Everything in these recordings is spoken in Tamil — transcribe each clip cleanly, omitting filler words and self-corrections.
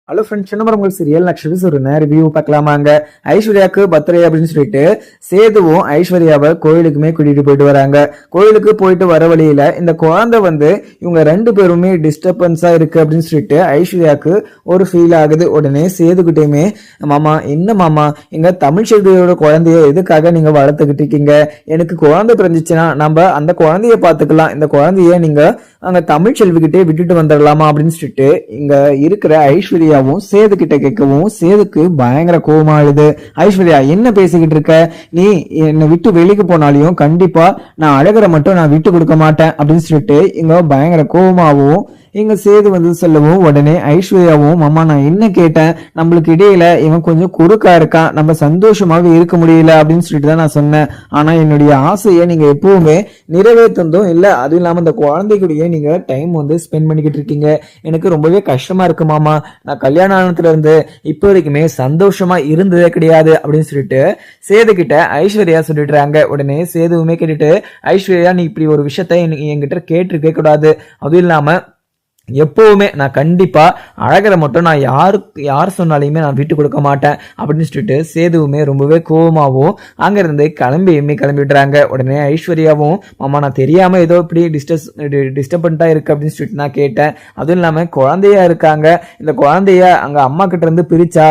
ஹலோ ஃப்ரெண்ட்ஸ், சின்னமரங்கள் சீரியல் நெக்ஸ்ட் ஒரு ரிவ்யூ பார்க்கலாமாங்க. ஐஸ்வர்யாவுக்கு பர்த்டே அப்படின்னு சொல்லிட்டு சேதுவும் ஐஸ்வர்யாவை கோயிலுக்குமே கூட்டிட்டு போயிட்டு வராங்க. கோயிலுக்கு போயிட்டு வர வழியில இந்த குழந்தை இவங்க ரெண்டு பேருமே டிஸ்டர்பன்ஸா இருக்கு அப்படின்னு சொல்லிட்டு ஐஸ்வர்யாவுக்கு ஒரு ஃபீல் ஆகுது. உடனே சேதுகிட்டயுமே, மாமா என்ன மாமா, எங்க தமிழ் செல்வியோட குழந்தைய எதுக்காக நீங்க வளர்த்துக்கிட்டு இருக்கீங்க? எனக்கு குழந்தை பிறந்துச்சுன்னா நம்ம அந்த குழந்தைய பாத்துக்கலாம், இந்த குழந்தைய நீங்க அங்க தமிழ் செல்விகிட்டே விட்டுட்டு வந்துடலாமா அப்படின்னு சொல்லிட்டு இங்க இருக்கிற ஐஸ்வர்யாவும் சேது கிட்ட கேட்கவும் சேதுக்கு பயங்கர கோபமாயிடுது. ஐஸ்வர்யா என்ன பேசிக்கிட்டு இருக்க? நீ என்னை விட்டு வெளிக்கு போனாலையும் கண்டிப்பா நான் அழகரை மட்டும் நான் விட்டு கொடுக்க மாட்டேன் அப்படின்னு சொல்லிட்டு இங்க பயங்கர கோபமாவும் இங்க சேது சொல்லவும், உடனே ஐஸ்வர்யாவும், மாமா நான் என்ன கேட்டேன், நம்மளுக்கு இடையில இவன் கொஞ்சம் குறுக்கா இருக்கான், நம்ம சந்தோஷமாக இருக்க முடியல அப்படின்னு சொல்லிட்டு தான் நான் சொன்னேன். ஆனா என்னுடைய ஆசையை நீங்க எப்பவுமே நிறைவேற்றதும் இல்ல, அதுவும் இல்லாம இந்த குழந்தைக்குடைய நீங்க டைம் ஸ்பெண்ட் பண்ணிக்கிட்டு இருக்கீங்க. எனக்கு ரொம்பவே கஷ்டமா இருக்கு மாமா. நான் கல்யாண ஆனத்துல இருந்து இப்ப வரைக்குமே சந்தோஷமா இருந்ததே கிடையாது அப்படின்னு சொல்லிட்டு சேது கிட்ட ஐஸ்வர்யா சொல்லிடுறாங்க. உடனே சேதுவுமே கேட்டுட்டு, ஐஸ்வர்யா நீ இப்படி ஒரு விஷயத்த என்கிட்ட கேட்டிருக்க கூடாது, அதுவும் இல்லாம எப்பவுமே நான் கண்டிப்பா அழகரை மட்டும் நான் யார் சொன்னாலையுமே நான் விட்டு கொடுக்க மாட்டேன் அப்படின்னு சொல்லிட்டு சேதுவுமே ரொம்பவே கோபமாகவும் அங்கிருந்து கிளம்பிடுறாங்க. உடனே ஐஸ்வர்யாவும், மாமா நான் தெரியாம ஏதோ இப்படி டிஸ்டர்பன்டா இருக்கு அப்படின்னு சொல்லிட்டு நான் கேட்டேன், அதுவும் இல்லாம குழந்தையா இருக்காங்க, இந்த குழந்தைய அங்க அம்மா கிட்ட இருந்து பிரிச்சா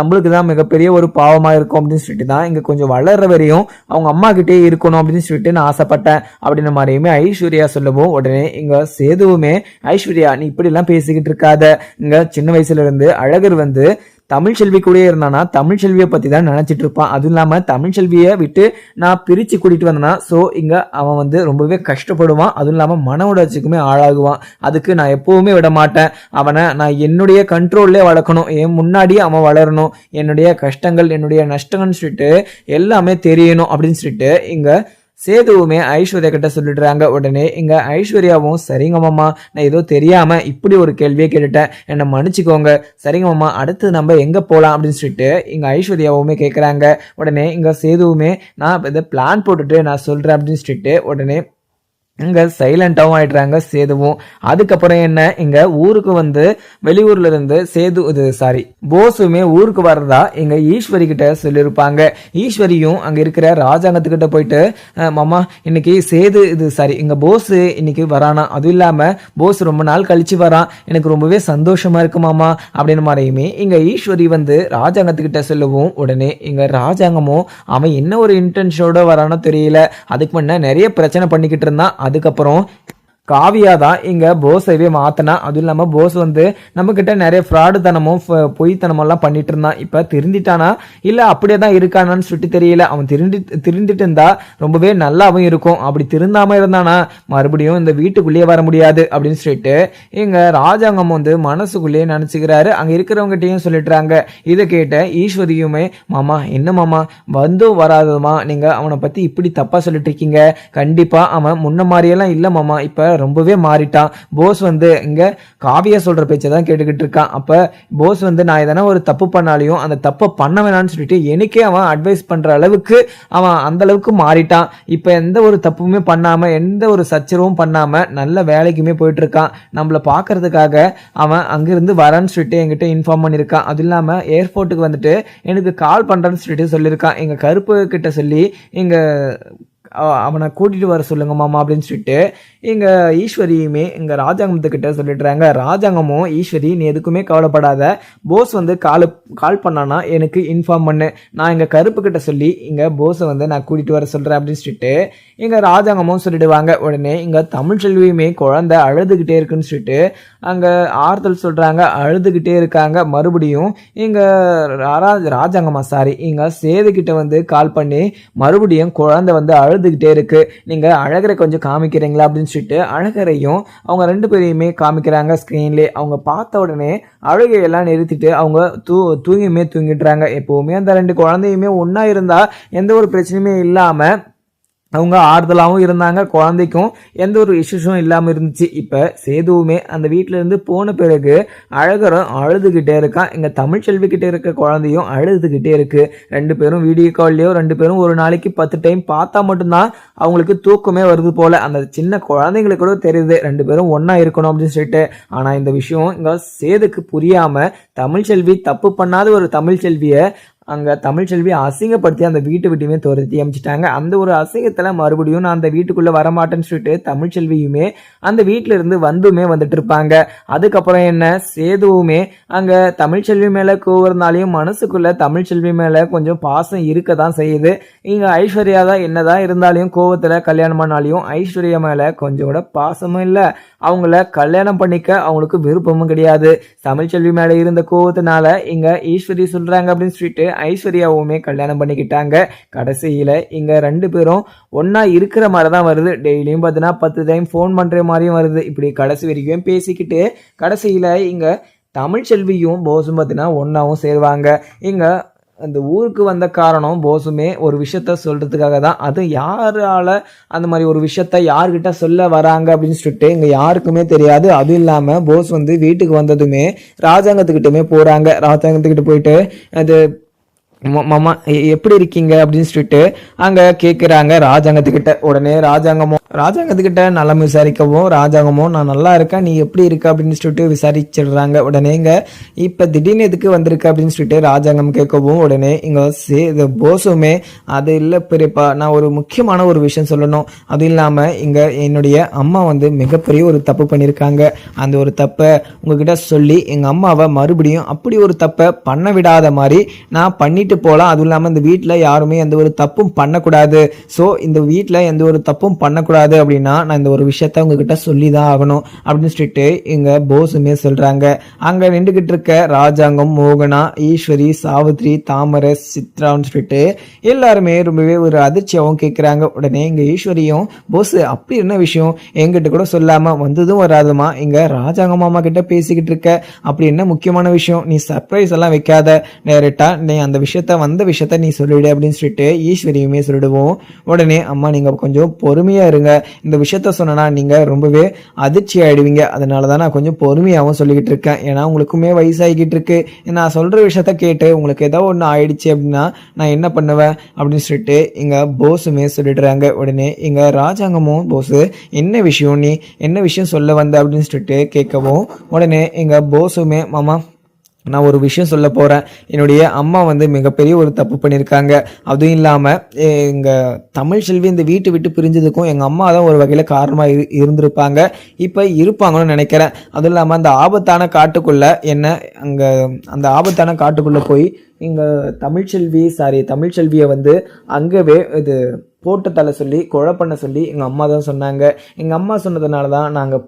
நம்மளுக்கு தான் மிகப்பெரிய ஒரு பாவமா இருக்கும் அப்படின்னு சொல்லிட்டு தான் இங்க கொஞ்சம் வளர்ற வரையும் அவங்க அம்மா கிட்டே இருக்கணும் அப்படின்னு சொல்லிட்டு நான் ஆசைப்பட்டேன் அப்படின்ற மாதிரியுமே ஐஸ்வர்யா சொல்லவும், உடனே இங்க சேதுவுமே, ஐஸ்வர்யா நீ இப்படி எல்லாம் பேசிக்கிட்டு இருக்காத, இங்க சின்ன வயசுல இருந்து அழகர் தமிழ் செல்வி கூட இருந்தானா தமிழ் செல்வியை பத்தி தான் நினைச்சிட்டு இருப்பான், அதுவும் இல்லாம தமிழ் செல்வியை விட்டு நான் பிரிச்சு கூட்டிட்டு வந்தேன்னா சோ இங்க அவன் ரொம்பவே கஷ்டப்படுவான், அதுவும் இல்லாம மன உணர்ச்சிக்குமே ஆளாகுவான். அதுக்கு நான் எப்பவுமே விட மாட்டேன், அவனை நான் என்னுடைய கண்ட்ரோல்லே வளர்க்கணும், என் முன்னாடியே அவன் வளரணும், என்னுடைய கஷ்டங்கள் என்னுடைய நஷ்டங்கள்னு சொல்லிட்டு எல்லாமே தெரியணும் அப்படின்னு சொல்லிட்டு இங்க சேதுவுமே ஐஸ்வர்யா கிட்ட சொல்லிடுறாங்க. உடனே இங்க ஐஸ்வர்யாவும், சரிங்க மாமா நான் ஏதோ தெரியாம இப்படி ஒரு கேள்வியை கேட்டுட்டேன், என்னை மன்னிச்சுக்கோங்க, சரிங்க மாமா அடுத்து நம்ம எங்க போலாம் அப்படின்னு சொல்லிட்டு இங்க ஐஸ்வர்யாவுமே கேட்கறாங்க. உடனே இங்க சேதுவுமே, நான் இதை பிளான் போட்டுட்டு நான் சொல்றேன் அப்படின்னு சொல்லிட்டு உடனே இங்க சைலண்டாவும் ஆயிடுறாங்க சேதுவும். அதுக்கப்புறம் என்ன, இங்க ஊருக்கு வெளியூர்ல இருந்து போஸுமே ஊருக்கு வர்றதா இங்க ஈஸ்வரி கிட்ட சொல்லியிருப்பாங்க. ஈஸ்வரியும் அங்க இருக்கிற ராஜாங்கத்துக்கிட்ட போயிட்டு, மாமா இன்னைக்கு சேது இங்க போஸ் இன்னைக்கு வரானா, அதுவும் இல்லாம போஸ் ரொம்ப நாள் கழிச்சு வரான், எனக்கு ரொம்பவே சந்தோஷமா இருக்கு மாமா அப்படின்னு மாதிரியுமே இங்க ஈஸ்வரி ராஜாங்கத்துக்கிட்ட சொல்லவும், உடனே இங்க ராஜாங்கமும் அவன் என்ன ஒரு இன்டென்ஷனோட வரானோ தெரியல, அதுக்கு முன்ன நிறைய பிரச்சனை பண்ணிக்கிட்டு இருந்தான், அதுக்கப்புறம் காவியா தான் இங்க போஸைவே மாத்தினா, அதுவும் இல்லாம போஸ் நம்ம கிட்ட நிறைய ஃப்ராடு தனமும் பொய்த்தனமெல்லாம் பண்ணிட்டு இருந்தான். இப்ப திருந்திட்டானா இல்ல அப்படியே தான் இருக்கானான்னு சொல்லிட்டு தெரியல. அவன் திருந்திட்டு இருந்தா ரொம்பவே நல்லாவும் இருக்கும், அப்படி திருந்தாம இருந்தானா மறுபடியும் இந்த வீட்டுக்குள்ளேயே வர முடியாது அப்படின்னு சொல்லிட்டு இங்க ராஜாங்கம் மனசுக்குள்ளேயே நினைச்சுக்கிறாரு. அங்க இருக்கிறவங்ககிட்டயும் சொல்லிட்டுறாங்க. இதை கேட்ட ஈஸ்வரியுமே, மாமா என்ன மாமா வராதமா, நீங்க அவனை பத்தி இப்படி தப்பா சொல்லிட்டு இருக்கீங்க, கண்டிப்பா அவன் முன்ன மாதிரியெல்லாம் இல்ல மாமா, இப்ப ரொம்பவே மாறிட்டான். போஸ் இங்க காவியா சொல்ற பேச்சை தான் கேட்டுக்கிட்டு இருக்கான். அப்ப போஸ் நான் எதனா ஒரு தப்பு பண்ணாலையும் அந்த தப்பை பண்ண வேணாம்னு சொல்லிட்டு எனக்கே அவன் அட்வைஸ் பண்ற அளவுக்கு அவன் அந்த அளவுக்கு மாறிட்டான். இப்ப எந்த ஒரு தப்புமே பண்ணாம எந்த ஒரு சச்சரவும் பண்ணாம நல்ல வேலைக்குமே போயிட்டு இருக்கான். நம்மள பாக்குறதுக்காக அவன் அங்கிருந்து வரேன்னு சொல்லிட்டு என்கிட்ட இன்ஃபார்ம் பண்ணிருக்கான். அது இல்லாம ஏர்போர்ட்டுக்கு எனக்கு கால் பண்றேன்னு சொல்லிட்டு சொல்லியிருக்கான். எங்க கருப்பு கிட்ட சொல்லி இங்க அவனை கூட்டிட்டு வர சொல்லுங்க மாமா அப்படின்னு சொல்லிட்டு இங்க ஈஸ்வரியுமே இங்க ராஜாங்கத்துக்கிட்ட சொல்லிடுறாங்க. ராஜாங்கமும், ஈஸ்வரி நீ எதுக்குமே கவலைப்படாத, போஸ் கால் பண்ணானா எனக்கு இன்ஃபார்ம் பண்ணு, நான் இங்க கருப்பு கிட்ட சொல்லி இங்க போஸை நான் கூட்டிட்டு வர சொல்றேன் அப்படின்னு சொல்லிட்டு இங்க ராஜாங்கமும் சொல்லிடுவாங்க. உடனே இங்க தமிழ் செல்வியுமே குழந்தை அழுதுகிட்டே இருக்குன்னு சொல்லிட்டு அங்க ஆறுதல் சொல்றாங்க, அழுதுகிட்டே இருக்காங்க. மறுபடியும் இங்க ராஜாங்கம்மா இங்க சேது கிட்ட கால் பண்ணி மறுபடியும் குழந்தை அழுதுகிட்டே இருக்கு, நீங்க அழகரை கொஞ்சம் காமிக்கிறீங்களா அப்படின்னு சொல்லிட்டு அழகரையும் அவங்க ரெண்டு பேரையுமே காமிக்கிறாங்க ஸ்கிரீன்ல. அவங்க பார்த்த உடனே அழுகையெல்லாம் நிறுத்திட்டு அவங்க தூங்கிடுறாங்க. எப்பவுமே அந்த ரெண்டு குழந்தையுமே ஒன்னா இருந்தா எந்த ஒரு பிரச்சனையுமே இல்லாம அவங்க ஆறுதலாகவும் இருந்தாங்க, குழந்தைக்கும் எந்த ஒரு இஷ்யூஸும் இல்லாமல் இருந்துச்சு. இப்போ சேதுவுமே அந்த வீட்டில இருந்து போன பிறகு அழகரும் அழுதுகிட்டே இருக்கான். இங்கே தமிழ்ச்செல்வி கிட்ட இருக்க குழந்தையும் அழுதுகிட்டே இருக்கு. ரெண்டு பேரும் வீடியோ கால்லையோ ரெண்டு பேரும் ஒரு நாளைக்கு 10 டைம் பார்த்தா மட்டும்தான் அவங்களுக்கு தூக்கமே வருது போல. அந்த சின்ன குழந்தைங்களுக்கு கூட தெரியுது ரெண்டு பேரும் ஒன்றா இருக்கணும் அப்படின்னு சொல்லிட்டு. ஆனால் இந்த விஷயம் இங்கே சேதுக்கு புரியாமல் தமிழ்ச்செல்வி தப்பு பண்ணாத ஒரு தமிழ்ச்செல்வியை அங்கே தமிழ்ச்செல்வி அசிங்கப்படுத்தி அந்த வீட்டை விட்டுமே துரத்தி அமைச்சிட்டாங்க. அந்த ஒரு அசிங்கத்தில் மறுபடியும் நான் அந்த வீட்டுக்குள்ளே வரமாட்டேன்னு சொல்லிட்டு தமிழ்ச்செல்வியுமே அந்த வீட்டில இருந்து வந்துட்டு இருப்பாங்க. அதுக்கப்புறம் என்ன, சேதுவுமே அங்கே தமிழ்ச்செல்வி மேலே கூவுறதுனாலையும் மனசுக்குள்ள தமிழ்ச்செல்வி மேலே கொஞ்சம் பாசம் இருக்க தான் செய்யுது. இங்கே ஐஸ்வர்யா தான் என்னதான் இருந்தாலையும் கோவத்தில் கல்யாணம் பண்ணாலையும் ஐஸ்வர்யா மேலே கொஞ்சம் கூட பாசமும் இல்லை. அவங்கள கல்யாணம் பண்ணிக்க அவங்களுக்கு விருப்பமும் கிடையாது. தமிழ்ச்செல்வி மேலே இருந்த கோவத்தினால இங்கே ஈஸ்வரி சொல்கிறாங்க அப்படின்னு சொல்லிட்டு ஐஸ்வர்யாவுமே கல்யாணம் பண்ணிக்கிட்டாங்க. கடைசியில் இங்கே ரெண்டு பேரும் ஒன்றா இருக்கிற மாதிரி தான் வருது. டெய்லியும் பார்த்தீங்கன்னா 10 டைம் ஃபோன் பண்ணுற மாதிரியும் வருது. இப்படி கடைசி வரைக்கும் பேசிக்கிட்டு கடைசியில் இங்கே தமிழ்ச்செல்வியும் போஸும் பார்த்தீங்கன்னா ஒன்றாவும் சேருவாங்க. இங்கே அந்த ஊருக்கு வந்த காரணம் போஸுமே ஒரு விஷயத்த சொல்கிறதுக்காக தான். அது யாரால் அந்த மாதிரி ஒரு விஷயத்த யார்கிட்ட சொல்ல வராங்க அப்படின்னு சொல்லிட்டு இங்கே யாருக்குமே தெரியாது. அதுவும் இல்லாமல் போஸ் வந்து வீட்டுக்கு வந்ததுமே ராஜாங்கத்துக்கிட்டமே போகிறாங்க. ராஜாங்கத்துக்கிட்ட போயிட்டு அது மாமா எப்படி இருக்கீங்க அப்படின்னு சொல்லிட்டு அங்கே கேட்குறாங்க ராஜாங்கத்துக்கிட்ட. உடனே ராஜாங்கத்துக்கிட்ட நலம் விசாரிக்கவும் ராஜாங்கமும் நான் நல்லா இருக்கேன், நீ எப்படி இருக்க அப்படின்னு சொல்லிட்டு விசாரிச்சிடுறாங்க. உடனே இங்கே இப்போ திடீர்னு எதுக்கு வந்திருக்க அப்படின்னு சொல்லிட்டு ராஜாங்கம் கேட்கவும் உடனே இங்கே போஸுமே அது இல்லை பெரியப்பா, நான் ஒரு முக்கியமான ஒரு விஷயம் சொல்லணும். அதுவும் இல்லாமல் இங்கே என்னுடைய அம்மா வந்து மிகப்பெரிய ஒரு தப்பு பண்ணியிருக்காங்க. அந்த ஒரு தப்பை உங்ககிட்ட சொல்லி எங்கள் அம்மாவை மறுபடியும் அப்படி ஒரு தப்பை பண்ண விடாத மாதிரி நான் பண்ணிட்டு போகலாம். அதுவும் இல்லாமல் இந்த வீட்டில் யாருமே எந்த ஒரு தப்பும் பண்ணக்கூடாது. ஸோ இந்த வீட்டில் எந்த ஒரு தப்பும் பண்ணக்கூடாது அப்படின்னா நான் இந்த ஒரு விஷயத்த உங்ககிட்ட சொல்லி தான் ஆகணும் அப்படின்னு சொல்லிட்டு இங்கே போஸுமே சொல்கிறாங்க. அங்கே நின்றுக்கிட்டு இருக்க ராஜாங்கம், மோகனா, ஈஸ்வரி, சாவித்ரி, தாமரை, சித்ரான்னு சொல்லிட்டு எல்லாருமே ரொம்பவே ஒரு அதிர்ச்சியாகவும் கேட்குறாங்க. உடனே இங்கே ஈஸ்வரியும் போஸ் அப்படி என்ன விஷயம் எங்கிட்ட கூட சொல்லாமல் வந்ததும் வராதுமா, இங்கே ராஜாங்க மாமா கிட்ட பேசிக்கிட்டு இருக்க, அப்படி என்ன முக்கியமான விஷயம், நீ சர்ப்ரைஸ் எல்லாம் வைக்காத, டைரெக்டாக நீ அந்த வந்த விஷயத்த நீ சொல்லிடு அப்படின்னு சொல்லிட்டு ஈஸ்வரியுமே சொல்லிடுவோம். உடனே அம்மா நீங்கள் கொஞ்சம் பொறுமையாக இருங்க, இந்த விஷயத்த சொன்னா நீங்கள் ரொம்பவே அதிர்ச்சி ஆகிடுவீங்க, அதனால தான் நான் கொஞ்சம் பொறுமையாகவும் சொல்லிக்கிட்டு இருக்கேன். ஏன்னா உங்களுக்குமே வயசாகிக்கிட்டு இருக்கு, நான் சொல்கிற விஷயத்த கேட்டு உங்களுக்கு ஏதோ ஒன்று ஆயிடுச்சு அப்படின்னா நான் என்ன பண்ணுவேன் அப்படின்னு சொல்லிட்டு இங்கே போஸுமே சொல்லிடுறாங்க. உடனே இங்கே ராஜாங்கமும் போஸு என்ன விஷயம், நீ என்ன விஷயம் சொல்ல வந்த அப்படின்னு சொல்லிட்டு கேட்கவும் உடனே இங்கே போஸுமே மாமா நான் ஒரு விஷயம் சொல்ல போகிறேன், என்னுடைய அம்மா வந்து மிகப்பெரிய ஒரு தப்பு பண்ணியிருக்காங்க. அதுவும் இல்லாமல் எங்கள் தமிழ்ச்செல்வி இந்த வீட்டை விட்டு பிரிஞ்சதுக்கும் எங்கள் அம்மா தான் ஒரு வகையில் காரணமாக இருந்திருப்பாங்க, இப்போ இருப்பாங்கன்னு நினைக்கிறேன். அதுவும் இல்லாமல் அந்த ஆபத்தான காட்டுக்குள்ளே அந்த ஆபத்தான காட்டுக்குள்ளே போய் இங்கே தமிழ்ச்செல்வியை வந்து அங்கவே இது போட்டு தலை சொல்லி கொலை பண்ண சொல்லி எங்கள் அம்மா தான் சொன்னாங்க. எங்கள் அம்மா சொன்னதுனால தான் நாங்கள்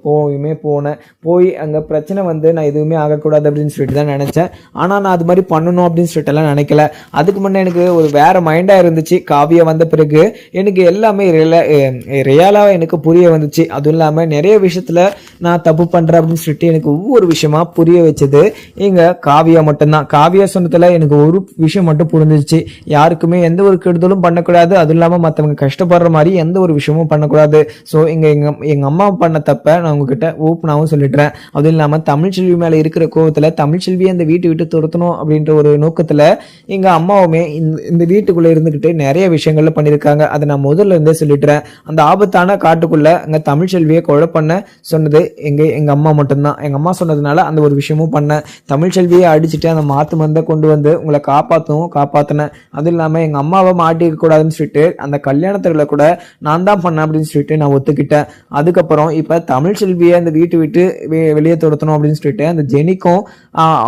போய் அங்கே பிரச்சனை வந்து நான் எதுவுமே ஆகக்கூடாது அப்படின்னு சொல்லிட்டு தான் நினச்சேன். ஆனால் நான் அது மாதிரி பண்ணணும் அப்படின்னு சொல்லிட்டுலாம் நினைக்கல. அதுக்கு முன்னே எனக்கு ஒரு வேறு மைண்டாக இருந்துச்சு. காவியா வந்த பிறகு எனக்கு எல்லாமே ரியலாக எனக்கு புரிய வந்துச்சு. அதுவும் இல்லாமல் நிறைய விஷயத்தில் நான் தப்பு பண்ணுறேன் அப்படின்னு சொல்லிட்டு எனக்கு ஒவ்வொரு விஷயமா புரிய வச்சது இங்கே காவியா மட்டும்தான். காவியா சொன்னதில் எனக்கு ஒரு விஷயம் மட்டும் புரிஞ்சிச்சு, யாருக்குமே எந்த ஒரு கெடுதலும் பண்ணக்கூடாது, அதுவும் இல்லாமல் மற்றவங்க கஷ்டப்படுற மாதிரி எந்த ஒரு விஷயமும் பண்ணக்கூடாது. ஸோ எங்க அம்மா பண்ண தப்ப நான் உங்ககிட்ட ஓப்பனாகவும் சொல்லிடுறேன். அதுவும் இல்லாமல் தமிழ்ச்செல்வி மேலே இருக்கிற கோவத்தில் தமிழ்ச்செல்வியை அந்த வீட்டை விட்டு துரத்தணும் அப்படின்ற ஒரு நோக்கத்தில் எங்கள் அம்மாவுமே இந்த வீட்டுக்குள்ளே இருந்துக்கிட்டு நிறைய விஷயங்கள்ல பண்ணியிருக்காங்க. அதை நான் முதல்ல இருந்தே சொல்லிடுறேன். அந்த ஆபத்தான காட்டுக்குள்ளே அங்கே தமிழ்ச்செல்வியை கொலை பண்ண சொன்னது எங்கள் அம்மா மட்டும்தான். எங்கள் அம்மா சொன்னதுனால அந்த ஒரு விஷயமும் பண்ணேன். தமிழ்ச்செல்வியை அடிச்சுட்டு அந்த மாத்து மருந்தை கொண்டு வந்து உங்களை காப்பாற்றினேன். அதுவும் இல்லாமல் எங்கள் அம்மாவை மாட்டிக்க கூடாதுன்னு சொல்லிட்டு அந்த கல்யாணத்துல கூட நான் தான் பண்ணேன் அப்படின்னு சொல்லிட்டு நான் ஒத்துக்கிட்டேன். அதுக்கப்புறம் இப்போ தமிழ்ச்செல்வியை அந்த வீட்டை விட்டு வெளியே துரத்தணும் அப்படின்னு சொல்லிட்டு அந்த ஜெனிக்கும்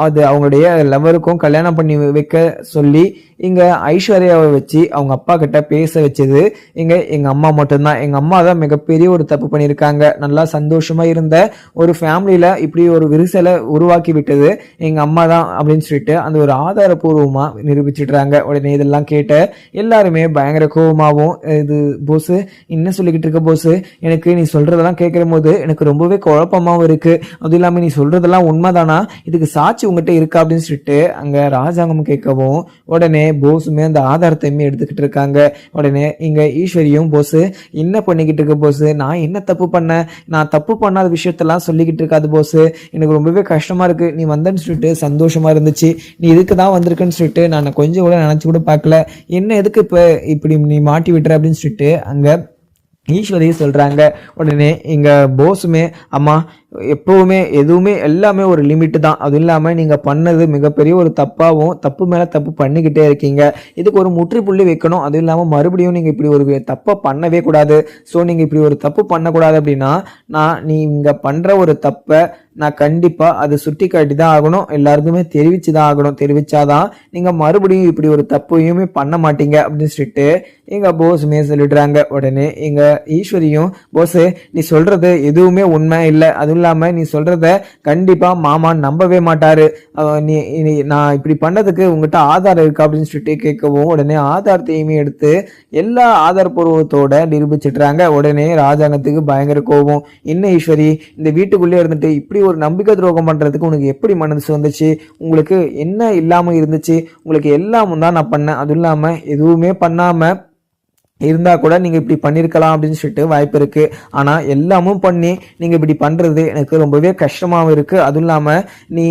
அது அவங்களுடைய லவருக்கும் கல்யாணம் பண்ணி வைக்க சொல்லி இங்கே ஐஸ்வர்யாவை வச்சு அவங்க அப்பா கிட்ட பேச வச்சது எங்கள் அம்மா மட்டும்தான். எங்கள் அம்மா தான் மிகப்பெரிய ஒரு தப்பு பண்ணியிருக்காங்க. நல்லா சந்தோஷமாக இருந்த ஒரு ஃபேமிலியில் இப்படி ஒரு விரிசலை உருவாக்கி விட்டது எங்கள் அம்மா தான் அப்படின்னு சொல்லிட்டு அந்த ஒரு ஆதாரபூர்வமாக நிரூபிச்சிடுறாங்க. உடனே இதெல்லாம் கேட்ட எல்லாருமே பயங்கர கோபமாகவும் இது போஸ் என்ன சொல்லிக்கிட்டு இருக்க போஸ், எனக்கு நீ சொல்றதெல்லாம் கேட்கிற போது எனக்கு ரொம்பவே குழப்பமாவும் இருக்கு. அதுவும் இல்லாம நீ சொல்றதெல்லாம் உண்மைதானா, இதுக்கு சாட்சி உங்ககிட்ட இருக்கா அப்படின்னு சொல்லிட்டு அங்க ராஜாங்கம் கேட்கவும் உடனே போஸுமே அந்த ஆதாரத்தையுமே எடுத்துக்கிட்டு இருக்காங்க. உடனே இங்க ஈஸ்வரியும் போஸ் என்ன பண்ணிக்கிட்டு இருக்க போஸ், நான் என்ன தப்பு பண்ணேன், நான் தப்பு பண்ணாத விஷயத்தெல்லாம் சொல்லிக்கிட்டு இருக்காது போஸ், எனக்கு ரொம்பவே கஷ்டமா இருக்கு, நீ வந்தேன்னு சொல்லிட்டு சந்தோஷமா இருந்துச்சு, நீ இதுக்கு தான் வந்திருக்குன்னு சொல்லிட்டு நான் கொஞ்சம் கூட நினைச்சு கூட பார்க்கல, என்ன எதுக்கு இப்ப இப்படி நீ மாட்டி விட்டுற அப்படின்னு சொல்லிட்டு அங்க ஈஸ்வரி சொல்றாங்க. உடனே இங்க போஸுமே அம்மா எப்பவுமே எதுவுமே எல்லாமே ஒரு லிமிட் தான், அதுவும் இல்லாம நீங்க பண்ணது மிகப்பெரிய ஒரு தப்பாவும் தப்பு மேல தப்பு பண்ணிக்கிட்டே இருக்கீங்க, இதுக்கு ஒரு முற்றுப்புள்ளி வைக்கணும், அதுவும் இல்லாம மறுபடியும் நீங்க இப்படி ஒரு தப்பை பண்ணவே கூடாது. ஸோ நீங்க இப்படி ஒரு தப்பு பண்ணக்கூடாது அப்படின்னா நீங்க பண்ற ஒரு தப்பை நான் கண்டிப்பா அதை சுட்டி காட்டி தான் ஆகணும், எல்லாருக்குமே தெரிவிச்சுதான் ஆகணும், தெரிவிச்சாதான் நீங்க மறுபடியும் இப்படி ஒரு தப்பையுமே பண்ண மாட்டீங்க அப்படின்னு சொல்லிட்டு எங்க போஸுமே சொல்லிடுறாங்க. உடனே எங்க ஈஸ்வரியும் போஸ் நீ சொல்றது எதுவுமே உண்மை இல்லை, அதுவும் இல்லாம நீ சொல்றத கண்டிப்பா மாமா நம்பவே மாட்டாரு, நான் இப்படி பண்ணதுக்கு உங்ககிட்ட ஆதாரம் இருக்கா அப்படின்னு சொல்லிட்டு கேட்கவும் உடனே ஆதாரத்தையுமே எடுத்து எல்லா ஆதாரப்பூர்வத்தோட நிரூபிச்சிடுறாங்க. உடனே ராஜாங்கத்துக்கு பயங்கர கோபம், என்ன ஈஸ்வரி இந்த வீட்டுக்குள்ளே இருந்துட்டு இப்படி ஒரு நம்பிக்கை துரோகம் பண்றதுக்கு உனக்கு எப்படி மனசு வந்துச்சு, உங்களுக்கு என்ன இல்லாம இருந்துச்சு, உங்களுக்கு எல்லாமும் தான் நான் பண்ணேன், அதுவும் இல்லாம எதுவுமே பண்ணாம இருந்தா கூட நீங்க இப்படி பண்ணிருக்கலாம் அப்படின்னு சொல்லிட்டு வாய்ப்பு இருக்கு, ஆனா எல்லாமும் பண்ணி நீங்க இப்படி பண்றது எனக்கு ரொம்பவே கஷ்டமாவும் இருக்கு, அதுவும் இல்லாம நீ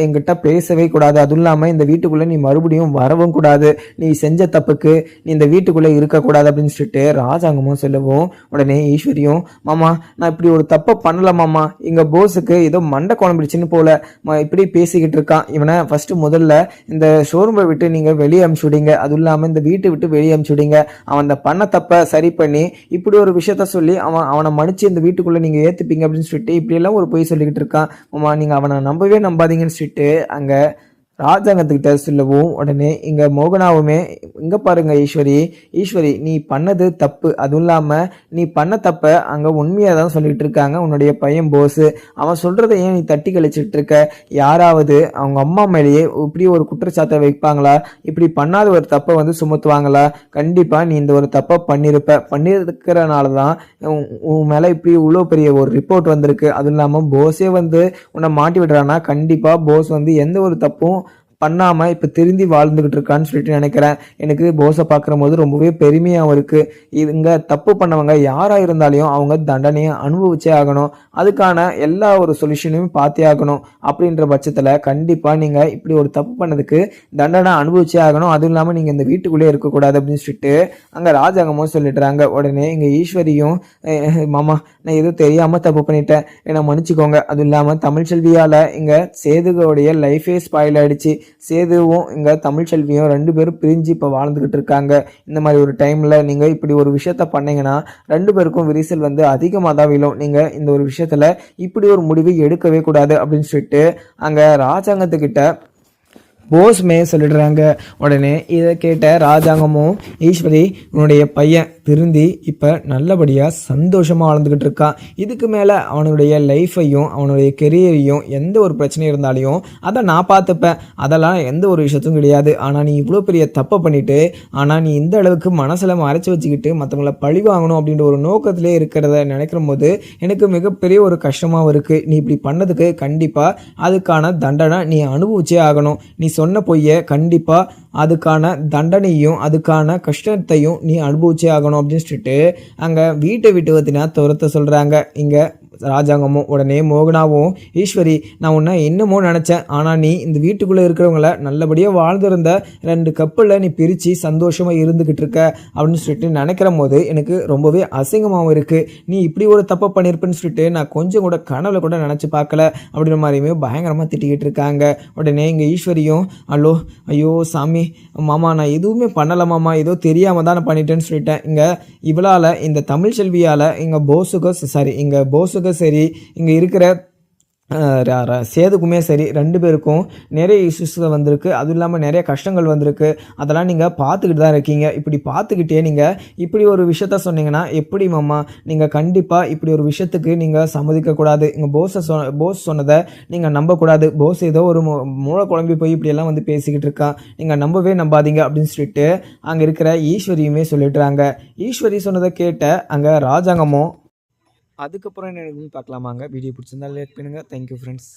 என்கிட்ட பேசவே கூடாது, அதுவும் இல்லாம இந்த வீட்டுக்குள்ள நீ மறுபடியும் வரவும் கூடாது, நீ செஞ்ச தப்புக்கு நீ இந்த வீட்டுக்குள்ள இருக்கக்கூடாது அப்படின்னு சொல்லிட்டு ராஜாங்கமும் சொல்லவும் உடனே ஈஸ்வரியும் மாமா நான் இப்படி ஒரு தப்பை பண்ணல மாமா, எங்க போஸுக்கு ஏதோ மண்டை குழம்பிடுச்சுன்னு போல இப்படி பேசிக்கிட்டு இருக்கான், இவனை ஃபர்ஸ்ட் முதல்ல இந்த ஷோரூமை விட்டு நீங்க வெளியே அனுப்பிச்சு விடுங்க, அதுவும் இல்லாம இந்த வீட்டை விட்டு வெளியே அனுப்பிச்சு விடுங்க, அவன் பண்ண தப்ப சரி பண்ணி இப்படி ஒரு விஷயத்த சொல்லி அவனை மன்னிச்சு இந்த வீட்டுக்குள்ள நீங்க ஏத்துப்பீங்க அப்படின்னு சொல்லிட்டு இப்படி எல்லாம் ஒரு பொய் சொல்லிக்கிட்டு இருக்கான், மாமா நீங்க அவனை நம்பவே நம்பாதீங்கன்னு சொல்லிட்டு அங்க ராஜாங்கத்துக்கிட்ட சொல்லவும் உடனே இங்க மோகனாவுமே இங்க பாருங்க ஈஸ்வரி நீ பண்ணது தப்பு, அதுவும் இல்லாம நீ பண்ண தப்ப அங்க உண்மையா தான் சொல்லிட்டு இருக்காங்க உன்னுடைய பையன் போஸ், அவன் சொல்றதை ஏன் நீ தட்டி கழிச்சிட்டு இருக்க, யாராவது அவங்க அம்மா மேலேயே இப்படி ஒரு குற்றச்சாட்டை வைப்பாங்களா, இப்படி பண்ணாத ஒரு தப்பை சுமத்துவாங்களா, கண்டிப்பா நீ இந்த ஒரு தப்பை பண்ணிருக்கிறனாலதான் உன் மேல இப்படி இவ்வளவு பெரிய ஒரு ரிப்போர்ட் வந்திருக்கு, அதுவும் இல்லாம போஸே உன்னை மாட்டி விடுறானா, கண்டிப்பா போஸ் எந்த ஒரு தப்பும் பண்ணாம இப்ப திருந்தி வாழ்ந்துகிட்டு இருக்கான்னு சொல்லிட்டு நினைக்கிறேன், எனக்கு போஸை பார்க்குற போது ரொம்பவே பெருமையாகவும் இருக்கு, இவங்க தப்பு பண்ணவங்க யாரா இருந்தாலையும் அவங்க தண்டனையை அனுபவிச்சே ஆகணும், அதுக்கான எல்லா ஒரு சொல்யூஷனையும் பார்த்தே ஆகணும், அப்படின்ற பட்சத்துல கண்டிப்பா நீங்க இப்படி ஒரு தப்பு பண்ணதுக்கு தண்டனை அனுபவிச்சே ஆகணும், அதுவும் இல்லாம நீங்க இந்த வீட்டுக்குள்ளே இருக்கக்கூடாது அப்படின்னு சொல்லிட்டு அங்க ராஜாங்கமும் சொல்லிடுறாங்க. உடனே இங்க ஈஸ்வரியும் மாமா நான் எதுவும் தெரியாம தப்பு பண்ணிட்டேன், என்னை மன்னிச்சுக்கோங்க, அதுவும் இல்லாம தமிழ்ச்செல்வியால இங்க சேதுவோடைய லைஃபே ஸ்பாயில் ஆயிடுச்சு, சேதுவும் இங்க தமிழ்ச்செல்வியும் ரெண்டு பேரும் பிரிஞ்சு இப்ப வாழ்ந்துகிட்டு இருக்காங்க, இந்த மாதிரி ஒரு டைம்ல நீங்க இப்படி ஒரு விஷயத்த பண்ணீங்கன்னா ரெண்டு பேருக்கும் விரிசல் அதிகமாக தான் விழும், நீங்க இந்த ஒரு விஷயத்துல இப்படி ஒரு முடிவு எடுக்கவே கூடாது அப்படின்னு சொல்லிட்டு அங்க ராஜாங்கத்துக்கிட்ட போஸ்மே சொல்லிடுறாங்க. உடனே இதை கேட்ட ராஜாங்கமும் ஈஸ்வரி உன்னுடைய பையன் திருந்தி இப்போ நல்லபடியாக சந்தோஷமாக வாழ்ந்துக்கிட்டு இருக்கான், இதுக்கு மேலே அவனுடைய லைஃப்பையும் அவனுடைய கெரியரையும் எந்த ஒரு பிரச்சனையும் இருந்தாலையும் அதை நான் பார்த்துப்பேன், அதெல்லாம் எந்த ஒரு விஷயத்தும் கிடையாது, ஆனால் நீ இவ்வளோ பெரிய தப்பை பண்ணிட்டு ஆனால் நீ இந்த அளவுக்கு மனசில் மறைச்சி வச்சுக்கிட்டு மற்றவங்கள பழி வாங்கணும் அப்படின்ற ஒரு நோக்கத்திலே இருக்கிறத நினைக்கிற போது எனக்கு மிகப்பெரிய ஒரு கஷ்டமாகவும் இருக்குது, நீ இப்படி பண்ணதுக்கு கண்டிப்பாக அதுக்கான தண்டனை நீ அனுபவிச்சே ஆகணும், நீ சொன்ன பொய்யை கண்டிப்பா அதுக்கான தண்டனையும் அதுக்கான கஷ்டத்தையும் நீ அனுபவிச்சே ஆகணும் அப்படின்னு சொல்லிட்டு அங்க வீட்டை விட்டு துரத்த சொல்றாங்க இங்க ராஜாங்கமும். உடனே மோகனாவும் ஈஸ்வரி நான் உன்னை என்னமோ நினைச்சேன், ஆனா நீ இந்த வீட்டுக்குள்ள இருக்கிறவங்கள நல்லபடியா வாழ்ந்திருந்த ரெண்டு கப்பல்ல நீ பிரிச்சு சந்தோஷமா இருந்துகிட்டு இருக்க அப்படின்னு சொல்லிட்டு நினைக்கிற போது எனக்கு ரொம்பவே அசிங்கமாகவும் இருக்கு, நீ இப்படி ஒரு தப்பை பண்ணிருப்பேன்னு சொல்லிட்டு நான் கொஞ்சம் கூட கனவுல கூட நினைச்சு பார்க்கல அப்படின்ற மாதிரியுமே பயங்கரமா திட்டிக்கிட்டு இருக்காங்க. உடனே இங்க ஈஸ்வரியும் ஐயோ சாமி மாமா நான் எதுவுமே பண்ணல மாமா, ஏதோ தெரியாம தான் நான் பண்ணிட்டேன்னு சொல்லிட்டேன், இங்க இவளால இந்த தமிழ் செல்வியால இங்க போஸுக்கும் சரி இங்க போஸுக்கும் சரி இங்க இருக்கிற சேதுக்குமே சரி 2 பேருக்கும் நிறைய இஷ்யூஸ் வந்திருக்கு. அதுவும் இல்லாமல் நிறைய கஷ்டங்கள் வந்திருக்கு. அதெல்லாம் நீங்கள் பார்த்துக்கிட்டு தான் இருக்கீங்க. இப்படி பார்த்துக்கிட்டே நீங்கள் இப்படி ஒரு விஷயத்த சொன்னீங்கன்னா எப்படி மாமா? நீங்கள் கண்டிப்பாக இப்படி ஒரு விஷயத்துக்கு நீங்கள் சம்மதிக்கக்கூடாது. எங்கள் போஸ் சொன்னதை நீங்கள் நம்பக்கூடாது. போஸ் ஏதோ ஒரு மூளை குழம்பி போய் இப்படியெல்லாம் வந்து பேசிக்கிட்டு இருக்கான். நீங்கள் நம்பவே நம்பாதீங்க அப்படின்னு சொல்லிட்டு அங்கே இருக்கிற ஈஸ்வரியுமே சொல்லிட்டுறாங்க. ஈஸ்வரி சொன்னதை கேட்ட அங்கே ராஜாங்கமும் அதுக்கப்புறம் என்ன நடக்குதுன்னு பார்க்கலாமாங்க. வீடியோ பிடிச்சிருந்தா லைக் பண்ணுங்கள். Thank you friends.